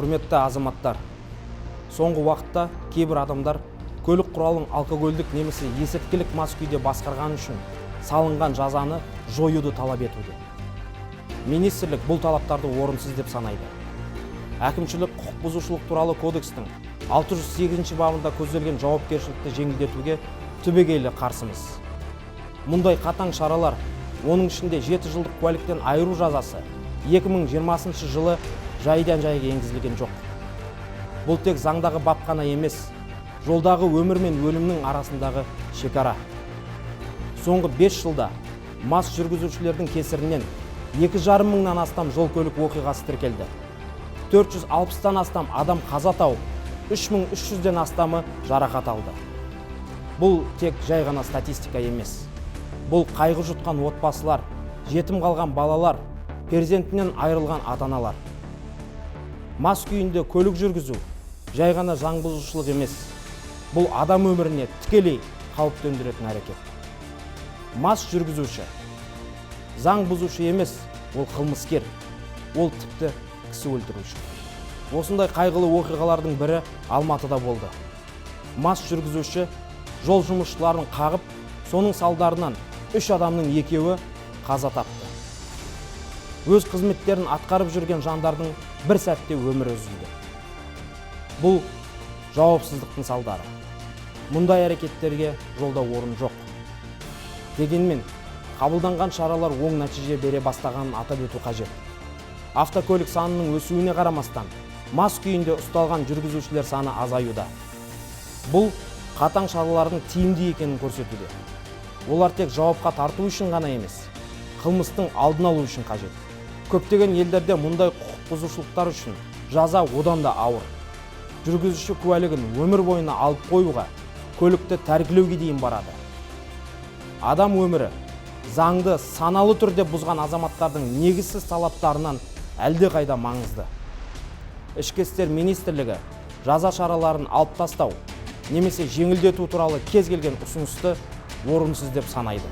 Құрметті азаматтар, соңғы уақытта кейбір адамдар көлік құралын алкогольдік немесе есірткілік мас күйде басқарған үшін салынған жазаны жоюды талап етуде. Министрлік бұл талаптарды орынсыз деп санайды. Әкімшілік құқық бұзушылық туралы кодекстің 608 бабында көзделген жауапкершілікті жеңілдетуге түбегейлі қарсымыз. Мұндай қатаң шаралар, оның ішінде 7 жылдық куәліктен айыру жазасы 2020 жылы жайдан жайға енгізілген жоқ. Бұл тек заңдағы бап қана емес, жолдағы өмір мен өлімнің арасындағы шекара. Соңғы 5 жылда мас жүргізушілердің кесірінен 2,5 мыңнан астам жол көлік оқиғасы тіркелді. 460-тан астам адам қаза тауып, 3300-ден астамы жарақат алды. Бұл тек жай ғана статистика емес. Бұл қайғы жұтқан отбасылар, жетім қалған балалар, перзентінен айырылған ата-аналар. Мас күйінде көлік жүргізу жай ғана заң бұзушылық емес. Бұл адам өміріне тікелей қауіп төндіретін әрекет. Мас жүргізуші заң бұзушы емес, ол қылмыскер, ол тіпті кісі өлтіруші. Осындай қайғылы оқиғалардың бірі Алматыда болды. Мас жүргізуші жол жұмысшыларын қағып, соның салдарынан 3 адамның 2-і қаза тапты. Өз қызметтерін атқарып жүрген жандардың бір сәтте өмірі үзілді. Бұл жауапсыздықтың салдары. Мұндай әрекеттерге жолда орын жоқ. Дегенмен, қабылданған шаралар оң нәтиже бере бастағанын атап өту қажет. Автокөлік санының өсуіне қарамастан, мас күйінде ұсталған жүргізушілер саны азаюда. Бұл қатаң шаралардың тиімді екенін көрсетуде. Олар тек жауапқа тарту үшін ғана емес, қылмыстың алдын алу үшін қажет. Көптеген елдерде мұндай құқық бұзушылықтар үшін жаза одан да ауыр. Жүргізуші куәлігін өмір бойына алып қоюға, көлікті тәркілеуге дейін барады. Адам өмірі заңды саналы түрде бұзған азаматтардың негізсіз талаптарынан әлдеқайда маңызды. Ішкі істер министрлігі жаза шараларын алып тастау немесе жеңілдету туралы кез келген ұсынысты орынсыз деп санайды.